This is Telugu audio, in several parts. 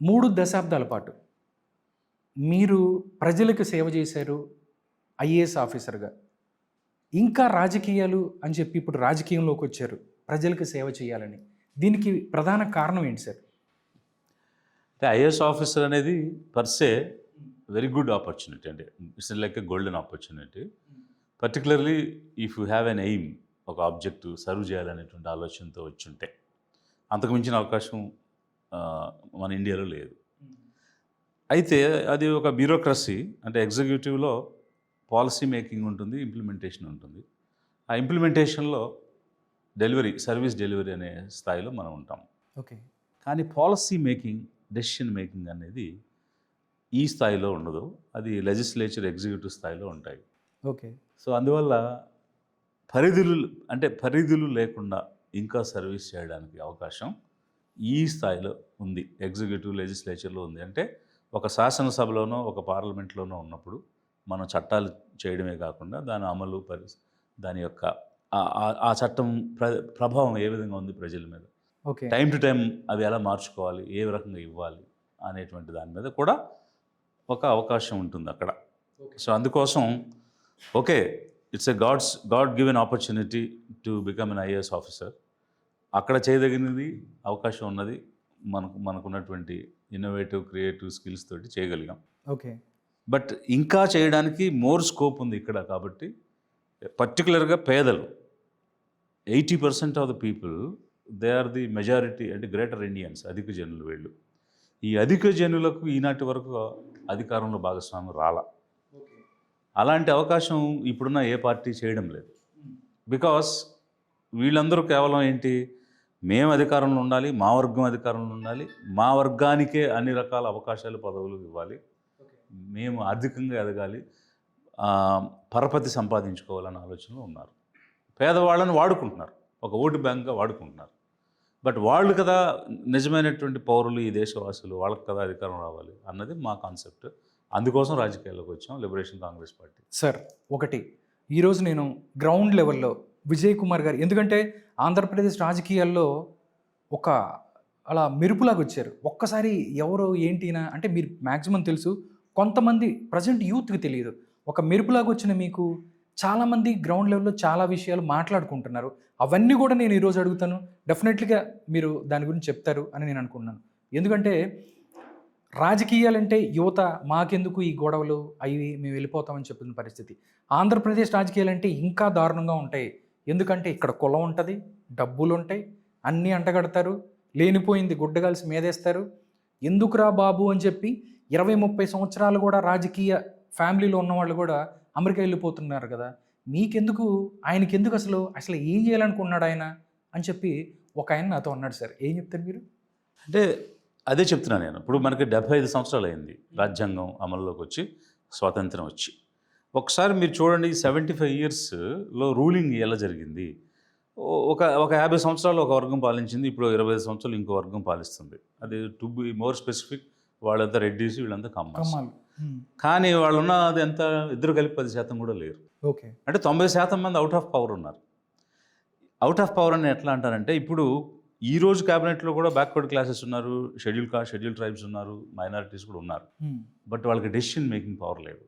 3 దశాబ్దాల పాటు మీరు ప్రజలకు సేవ చేశారు ఐఏఎస్ ఆఫీసర్‌గా. ఇంకా రాజకీయాలు అని చెప్పి ఇప్పుడు రాజకీయంలోకొచ్చారు. ప్రజలకు సేవ చేయాలని. దీనికి ప్రధాన కారణం ఏంటి సార్? అంటే ఐఏఎస్ ఆఫీసర్ అనేది పర్సే వెరీ గుడ్ ఆపర్చునిటీ అండి. It's like a golden opportunity. Particularly if you have an aim, ఒక ఆబ్జెక్టివ్ సర్వ్ చేయాలనేటువంటి ఆలోచనతో వచ్చుంటే అంతకు మించిన అవకాశం మన ఇండియాలో లేదు. అయితే అది ఒక బ్యూరోక్రసీ, అంటే ఎగ్జిక్యూటివ్లో పాలసీ మేకింగ్ ఉంటుంది, ఇంప్లిమెంటేషన్ ఉంటుంది. ఆ ఇంప్లిమెంటేషన్లో సర్వీస్ డెలివరీ అనే స్థాయిలో మనం ఉంటాం. ఓకే. కానీ పాలసీ మేకింగ్, డెసిషన్ మేకింగ్ అనేది ఈ స్థాయిలో ఉండదు. అది లెజిస్లేచర్, ఎగ్జిక్యూటివ్ స్థాయిలో ఉంటాయి. ఓకే. సో అందువల్ల పరిధులు లేకుండా ఇంకా సర్వీస్ చేయడానికి అవకాశం ఈ స్థాయిలో ఉంది, ఎగ్జిక్యూటివ్ లెజిస్లేచర్లో ఉంది. అంటే ఒక శాసనసభలోనో ఒక పార్లమెంట్లోనో ఉన్నప్పుడు మనం చట్టాలు చేయడమే కాకుండా దాని అమలు దాని యొక్క ఆ చట్టం ప్రభావం ఏ విధంగా ఉంది ప్రజల మీద, ఓకే. టైం టు టైం అవి ఎలా మార్చుకోవాలి, ఏ రకంగా ఇవ్వాలి అనేటువంటి దాని మీద కూడా ఒక అవకాశం ఉంటుంది అక్కడ. సో అందుకోసం okay, it's a God given opportunity to become an IAS officer. అక్కడ చేయదగినది అవకాశం ఉన్నది, మనకున్నటువంటి ఇన్నోవేటివ్, క్రియేటివ్ స్కిల్స్ తోటి చేయగలిగాం. ఓకే. బట్ ఇంకా చేయడానికి మోర్ స్కోప్ ఉంది ఇక్కడ. కాబట్టి పర్టికులర్గా పేదలు 80% of the people, they are the majority, అంటే గ్రేటర్ ఇండియన్స్, అధిక జనులు వీళ్ళు. ఈ అధిక జనులకు ఈనాటి వరకు అధికారంలో భాగస్వామ్యం రాలా. అలాంటి అవకాశం ఇప్పుడున్న ఏ పార్టీ చేయడం లేదు. బికాస్ వీళ్ళందరూ కేవలం ఏంటి, మేము అధికారంలో ఉండాలి, మా వర్గం అధికారంలో ఉండాలి, మా వర్గానికే అన్ని రకాల అవకాశాలు, పదవులు ఇవ్వాలి, మేము ఆర్థికంగా ఎదగాలి, పరపతి సంపాదించుకోవాలన్న ఆలోచనలో ఉన్నారు. పేదవాళ్ళని వాడుకుంటున్నారు, ఒక ఓటు బ్యాంక్గా వాడుకుంటున్నారు. బట్ వాళ్ళు కదా నిజమైనటువంటి పౌరులు, ఈ దేశవాసులు, వాళ్ళకి కదా అధికారం రావాలి అన్నది మా కాన్సెప్ట్. అందుకోసం రాజకీయాల్లోకి వచ్చాం, లిబరేషన్ కాంగ్రెస్ పార్టీ. సార్, ఒకటి ఈరోజు నేను గ్రౌండ్ లెవెల్లో విజయ్ కుమార్ గారు, ఎందుకంటే ఆంధ్రప్రదేశ్ రాజకీయాల్లో ఒక అలా మెరుపులాగా వచ్చారు. ఒక్కసారి ఎవరో ఏంటినా అంటే మీరు మ్యాక్సిమం తెలుసు, కొంతమంది ప్రజెంట్ యూత్కి తెలియదు. ఒక మెరుపులాగా వచ్చిన మీకు చాలామంది గ్రౌండ్ లెవెల్లో చాలా విషయాలు మాట్లాడుకుంటున్నారు. అవన్నీ కూడా నేను ఈరోజు అడుగుతాను. డెఫినెట్లీగా మీరు దాని గురించి చెప్తారు అని నేను అనుకుంటున్నాను. ఎందుకంటే రాజకీయాలంటే యువత మాకెందుకు ఈ గొడవలు అవి మేము వెళ్ళిపోతామని చెప్పిన పరిస్థితి. ఆంధ్రప్రదేశ్ రాజకీయాలంటే ఇంకా దారుణంగా ఉంటాయి. ఎందుకంటే ఇక్కడ కులం ఉంటుంది, డబ్బులు ఉంటాయి, అన్నీ అంటగడతారు, లేనిపోయింది గుడ్డగాల్సి మీదేస్తారు. ఎందుకురా బాబు అని చెప్పి 20-30 సంవత్సరాలు కూడా రాజకీయ ఫ్యామిలీలో ఉన్నవాళ్ళు కూడా అమెరికా వెళ్ళిపోతున్నారు కదా. మీకెందుకు, ఆయనకెందుకు అసలు ఏం చేయాలనుకున్నాడు ఆయన అని చెప్పి ఒక ఆయన నాతో అన్నాడు. సార్, ఏం చెప్తారు మీరు? అంటే అదే చెప్తున్నాను నేను. ఇప్పుడు మనకి 75 సంవత్సరాలు అయింది రాజ్యాంగం అమల్లోకి వచ్చి, స్వాతంత్రం వచ్చి. ఒకసారి మీరు చూడండి, 75 ఇయర్స్లో రూలింగ్ ఎలా జరిగింది. ఒక 50 సంవత్సరాలు ఒక వర్గం పాలించింది, ఇప్పుడు 25 సంవత్సరాలు ఇంకో వర్గం పాలిస్తుంది. అది టు బి మోర్ స్పెసిఫిక్, వాళ్ళంతా రెడ్డిస్, వీళ్ళంతా కమ్మాలు. కానీ వాళ్ళు ఉన్నది ఎంత, ఇద్దరు కలిపి 10% కూడా లేరు. ఓకే. అంటే 90% మంది అవుట్ ఆఫ్ పవర్ ఉన్నారు. అవుట్ ఆఫ్ పవర్ అని ఎట్లా అంటారంటే, ఇప్పుడు ఈరోజు క్యాబినెట్లో కూడా బ్యాక్వర్డ్ క్లాసెస్ ఉన్నారు, షెడ్యూల్ కాస్ట్, షెడ్యూల్ ట్రైబ్స్ ఉన్నారు, మైనారిటీస్ కూడా ఉన్నారు. బట్ వాళ్ళకి డెసిషన్ మేకింగ్ పవర్ లేదు.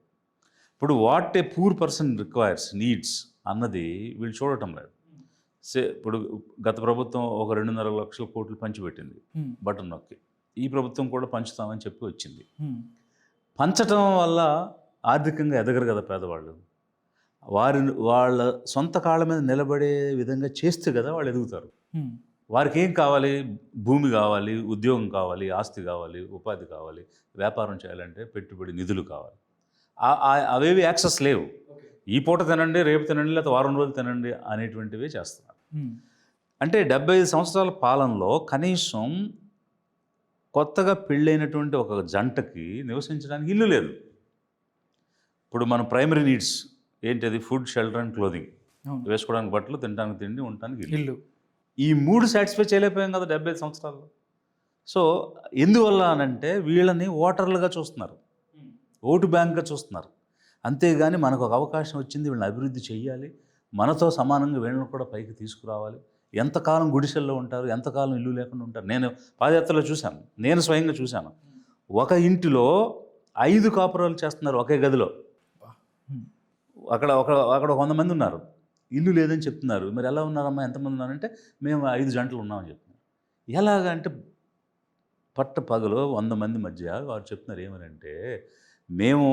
ఇప్పుడు what a poor person requires, needs అన్నది వీళ్ళు చూడటం లేదు. ఇప్పుడు గత ప్రభుత్వం ఒక 2.5 లక్షల కోట్లు పంచిపెట్టింది బటన్ నొక్కి. ఈ ప్రభుత్వం కూడా పంచుతామని చెప్పి వచ్చింది. పంచటం వల్ల ఆర్థికంగా ఎదగరు కదా పేదవాళ్ళు. వాళ్ళ సొంత కాళ్ళ మీద నిలబడే విధంగా చేస్తే కదా వాళ్ళు ఎదుగుతారు. వారికి ఏం కావాలి, భూమి కావాలి, ఉద్యోగం కావాలి, ఆస్తి కావాలి, ఉపాధి కావాలి, వ్యాపారం చేయాలంటే పెట్టుబడి నిధులు కావాలి. అవేవి యాక్సెస్ లేవు. ఈ పూట తినండి, రేపు తినండి, లేకపోతే వారం రోజులు తినండి అనేటువంటివే చేస్తున్నారు. అంటే 75 సంవత్సరాల పాలనలో కనీసం కొత్తగా పెళ్ళైనటువంటి ఒక జంటకి నివసించడానికి ఇల్లు లేదు. ఇప్పుడు మన ప్రైమరీ నీడ్స్ ఏంటిది, ఫుడ్, షెల్టర్ అండ్ క్లోదింగ్, వేసుకోవడానికి బట్టలు, తినడానికి తిండి, ఉండటానికి ఇల్లు. ఈ 3 సాటిస్ఫై చేయలేకపోయాం కదా 75 సంవత్సరాల్లో. సో ఎందువల్ల అనంటే వీళ్ళని ఓటర్లుగా చూస్తున్నారు, ఓటు బ్యాంక్గా చూస్తున్నారు. అంతేగాని మనకు ఒక అవకాశం వచ్చింది, వీళ్ళని అభివృద్ధి చేయాలి, మనతో సమానంగా వీళ్ళని కూడా పైకి తీసుకురావాలి, ఎంతకాలం గుడిసెల్లో ఉంటారు, ఎంతకాలం ఇల్లు లేకుండా ఉంటారు. నేను పాదయాత్రలో చూశాను, నేను స్వయంగా చూశాను. ఒక ఇంటిలో 5 కాపురాలు చేస్తున్నారు ఒకే గదిలో. అక్కడ 100 మంది ఉన్నారు, ఇల్లు లేదని చెప్తున్నారు. మరి ఎలా ఉన్నారమ్మా, ఎంతమంది ఉన్నారంటే మేము 5 జంటలు ఉన్నామని చెప్తున్నారు. ఎలాగంటే పట్ట పగలు 100 మంది మధ్య వారు చెప్తున్నారు ఏమనంటే, మేము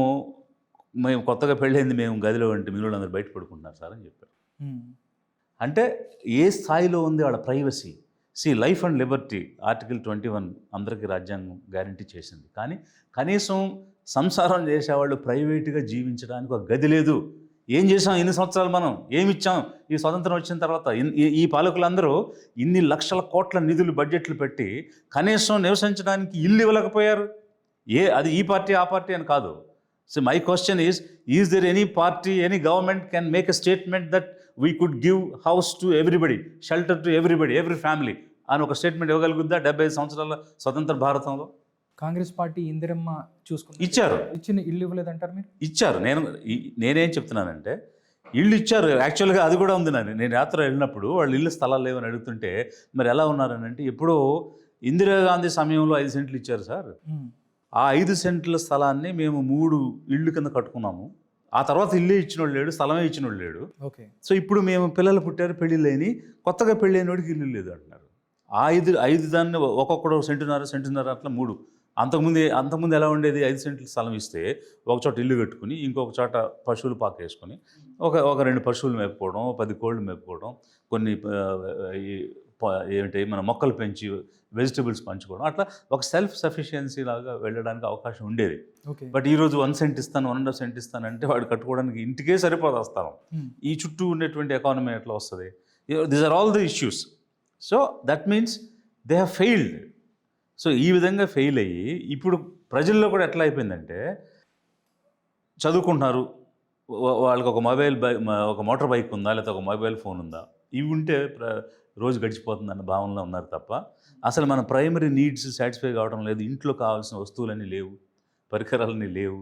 కొత్తగా పెళ్ళైంది, మేము గదిలో అంటే మిగిలిన అందరూ బయట పడుకుంటున్నారు సార్ అని చెప్పారు. అంటే ఏ స్థాయిలో ఉంది వాళ్ళ privacy. Life and Liberty article 21 అందరికీ రాజ్యాంగం గ్యారంటీ చేసింది. కానీ కనీసం సంసారం చేసేవాళ్ళు ప్రైవేటుగా జీవించడానికి ఒక గది లేదు. ఏం చేసాం ఇన్ని సంవత్సరాలు, మనం ఏమిచ్చాం ఈ స్వతంత్రం వచ్చిన తర్వాత? ఈ పాలకులందరూ ఇన్ని లక్షల కోట్ల నిధులు బడ్జెట్లు పెట్టి కనీసం నివసించడానికి ఇల్లు ఇవ్వలేకపోయారు. అది ఈ పార్టీ ఆ పార్టీ అని కాదు. So my question is there any party, any government can make a statement that we could give house to everybody, shelter to everybody, every family అని ఒక స్టేట్మెంట్ ఇవ్వగలుగుద్దా 75 సంవత్సరాల స్వతంత్ర భారతంలో? కాంగ్రెస్ పార్టీ ఇందిరమ్మ చూసుకుని ఇచ్చారు, ఇచ్చిన ఇల్లు ఇవ్వలేదంటారు మీరు? ఇచ్చారు. నేనేం చెప్తున్నానంటే ఇల్లు ఇచ్చారు. యాక్చువల్గా అది కూడా ఉంది. నేను యాత్ర వెళ్ళినప్పుడు వాళ్ళు ఇల్లు స్థలాలు లేవని అడుగుతుంటే మరి ఎలా ఉన్నారని అంటే, ఎప్పుడో ఇందిరాగాంధీ సమయంలో 5 సెంట్లు ఇచ్చారు సార్. ఆ 5 సెంట్ల స్థలాన్ని మేము 3 ఇళ్ళు కింద కట్టుకున్నాము. ఆ తర్వాత ఇల్లే ఇచ్చినోడు లేడు, స్థలమే ఇచ్చినోడు లేడు. ఓకే. సో ఇప్పుడు మేము పిల్లలు పుట్టారు, పెళ్ళి లేని, కొత్తగా పెళ్ళైనోడికి ఇల్లు లేదు అంటున్నారు. ఆ 5 దాన్ని ఒక్కొక్కడు సెంటున్నర అట్లా 3. అంతకుముందు ఎలా ఉండేది? 5 సెంట్ల స్థలం ఇస్తే ఒక చోట ఇల్లు కట్టుకుని, ఇంకొక చోట పశువులు పాక వేసుకొని ఒక 2 పశువులు మేపుకోవడం, 10 కోళ్ళు మేపుకోవడం, కొన్ని ఏంటి మన మొక్కలు పెంచి వెజిటబుల్స్ పంచుకోవడం, అట్లా ఒక సెల్ఫ్ సఫిషియన్సీ లాగా వెళ్ళడానికి అవకాశం ఉండేది. బట్ ఈరోజు 1 సెంట్ ఇస్తాను, 1.5 సెంట్ ఇస్తాను అంటే వాడు కట్టుకోవడానికి ఇంటికే సరిపోదు స్థలం. ఈ చుట్టూ ఉండేటువంటి ఎకానమీ ఎట్లా వస్తుంది? These are all the issues. So that means they have failed. సో ఈ విధంగా ఫెయిల్ అయ్యి ఇప్పుడు ప్రజల్లో కూడా ఎట్లా అయిపోయిందంటే, చదువుకుంటున్నారు, వాళ్ళకి ఒక మోటార్ బైక్ ఉందా, లేకపోతే ఒక మొబైల్ ఫోన్ ఉందా, ఇవి ఉంటే రోజు గడిచిపోతుందన్న భావనలో ఉన్నారు తప్ప అసలు మన ప్రైమరీ నీడ్స్ సాటిస్ఫై కావడం లేదు. ఇంట్లో కావాల్సిన వస్తువులన్నీ లేవు, పరికరాలన్నీ లేవు,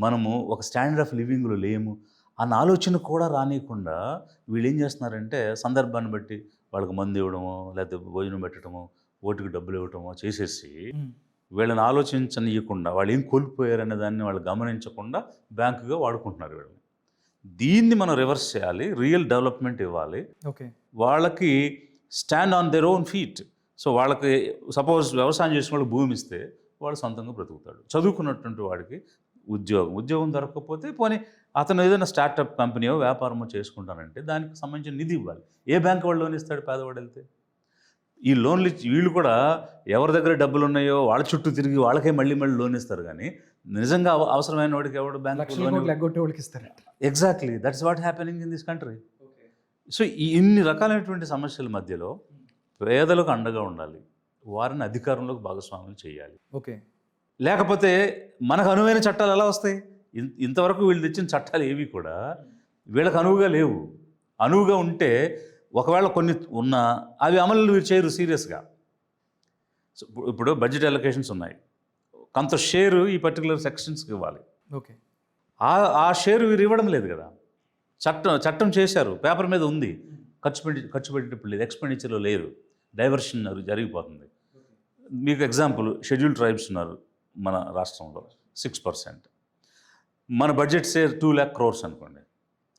మనము ఒక స్టాండర్డ్ ఆఫ్ లివింగ్లో లేము అన్న ఆలోచన కూడా రానియకుండా వీళ్ళు ఏం చేస్తున్నారంటే, సందర్భాన్ని బట్టి వాళ్ళకి మందు ఇవ్వడమో, లేకపోతే భోజనం పెట్టడమో, ఓటుకు డబ్బులు ఇవ్వటమో చేసేసి వీళ్ళని ఆలోచించనీయకుండా, వాళ్ళు ఏం కోల్పోయారనే దాన్ని వాళ్ళు గమనించకుండా బ్యాంకుగా వాడుకుంటున్నారు వీళ్ళని. దీన్ని మనం రివర్స్ చేయాలి, రియల్ డెవలప్మెంట్ ఇవ్వాలి. ఓకే. వాళ్ళకి stand on their own feet. So వాళ్ళకి సపోజ్ వ్యవసాయం చేసిన వాళ్ళకి భూమి ఇస్తే వాడు సొంతంగా బ్రతుకుతాడు. చదువుకున్నటువంటి వాడికి ఉద్యోగం దొరకకపోతే పోనీ అతను ఏదైనా స్టార్టప్ కంపెనీయో వ్యాపారమో చేసుకుంటానంటే దానికి సంబంధించిన నిధి ఇవ్వాలి. ఏ బ్యాంక్ వాళ్ళు లోన్ ఇస్తాడు పేదవాడు వెళ్తే? ఈ లోన్లు ఇచ్చి వీళ్ళు కూడా ఎవరి దగ్గర డబ్బులు ఉన్నాయో వాళ్ళ చుట్టూ తిరిగి వాళ్ళకే మళ్ళీ లోన్ ఇస్తారు. కానీ నిజంగా అవసరమైన వాడికి ఎవడు బ్యాంక్ లోన్ ఇస్తారు? Exactly, that's what happening in this country. So ఇన్ని రకాలైనటువంటి సమస్యల మధ్యలో పేదలకు అండగా ఉండాలి, వారిని అధికారంలోకి భాగస్వాములు చేయాలి. ఓకే. లేకపోతే మనకు అనువైన చట్టాలు ఎలా వస్తాయి? ఇంతవరకు వీళ్ళు తెచ్చిన చట్టాలు ఏవి కూడా వీళ్ళకి అనువుగా లేవు. అనువుగా ఉంటే ఒకవేళ కొన్ని ఉన్నా అవి అమలు చేయరు సీరియస్గా. సో ఇప్పుడు బడ్జెట్ అలొకేషన్స్ ఉన్నాయి, కొంత షేరు ఈ పర్టికులర్ సెక్షన్స్కి ఇవ్వాలి. ఓకే. ఆ షేరు వీరు ఇవ్వడం లేదు కదా. చట్టం చేశారు, పేపర్ మీద ఉంది, ఖర్చు పెట్టేటప్పుడు లేదు, ఎక్స్పెండిచర్లో లేదు, డైవర్షన్ జరిగిపోతుంది. మీకు ఎగ్జాంపుల్, షెడ్యూల్ ట్రైబ్స్ ఉన్నారు మన రాష్ట్రంలో 6%. మన బడ్జెట్ షేర్ 2 lakh crores అనుకోండి.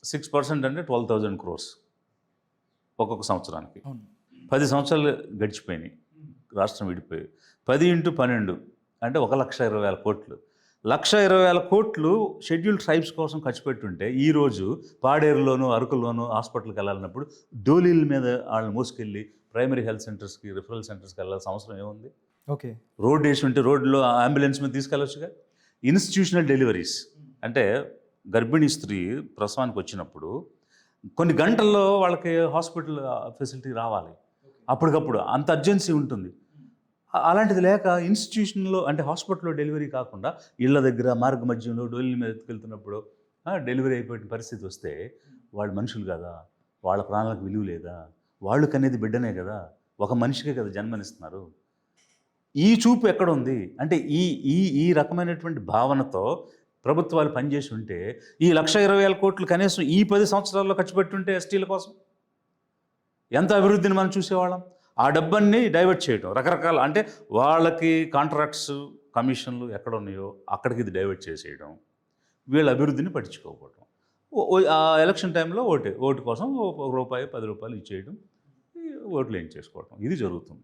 6% అంటే 12,000 crores ఒక్కొక్క సంవత్సరానికి. 10 సంవత్సరాలు గడిచిపోయినాయి, రాష్ట్రం విడిపోయి 10 × 12 అంటే 1,20,000 కోట్లు. 1,20,000 కోట్లు షెడ్యూల్ ట్రైబ్స్ కోసం ఖర్చు పెట్టుంటే ఈరోజు పాడేరులోను అరకులోను హాస్పిటల్కి వెళ్ళాలన్నప్పుడు డోలీల మీద వాళ్ళని మోసుకెళ్ళి ప్రైమరీ హెల్త్ సెంటర్స్కి, రిఫరల్ సెంటర్స్కి వెళ్ళాల్సిన అవసరం ఏముంది? ఓకే. రోడ్ వేసి ఉంటే రోడ్లో అంబులెన్స్ మీద తీసుకెళ్ళొచ్చుగా. ఇన్స్టిట్యూషనల్ డెలివరీస్ అంటే గర్భిణీ స్త్రీ ప్రసవానికి వచ్చినప్పుడు కొన్ని గంటల్లో వాళ్ళకి హాస్పిటల్ ఫెసిలిటీ రావాలి, అప్పటికప్పుడు అంత అర్జెన్సీ ఉంటుంది. అలాంటిది లేక ఇన్స్టిట్యూషన్లో అంటే హాస్పిటల్లో డెలివరీ కాకుండా ఇళ్ళ దగ్గర మార్గ మధ్యంలో డోలీల మీద ఎత్తుకెళ్తున్నప్పుడు డెలివరీ అయిపోయిన పరిస్థితి వస్తే వాళ్ళు మనుషులు కదా, వాళ్ళ ప్రాణాలకు విలువ లేదా? వాళ్ళు కనేది బిడ్డనే కదా, ఒక మనిషికే కదా జన్మనిస్తున్నారు. ఈ చూపు ఎక్కడ ఉంది అంటే ఈ రకమైనటువంటి భావనతో ప్రభుత్వాలు పనిచేసి ఉంటే ఈ 1,20,000 కోట్లు కనీసం ఈ 10 సంవత్సరాల్లో ఖర్చు పెట్టుంటే ఎస్టీల కోసం ఎంత అభివృద్ధిని మనం చూసేవాళ్ళం. ఆ డబ్బన్ని డైవర్ట్ చేయడం రకరకాల, అంటే వాళ్ళకి కాంట్రాక్ట్స్ కమిషన్లు ఎక్కడ ఉన్నాయో అక్కడికి ఇది డైవర్ట్ చేసేయడం, వీళ్ళ అభివృద్ధిని పట్టించుకోకపోవడం. ఆ ఎలక్షన్ టైంలో ఓటు కోసం రూపాయి 10 రూపాయలు ఇచ్చేయడం, ఓట్లు ఏం చేసుకోవడం, ఇది జరుగుతుంది.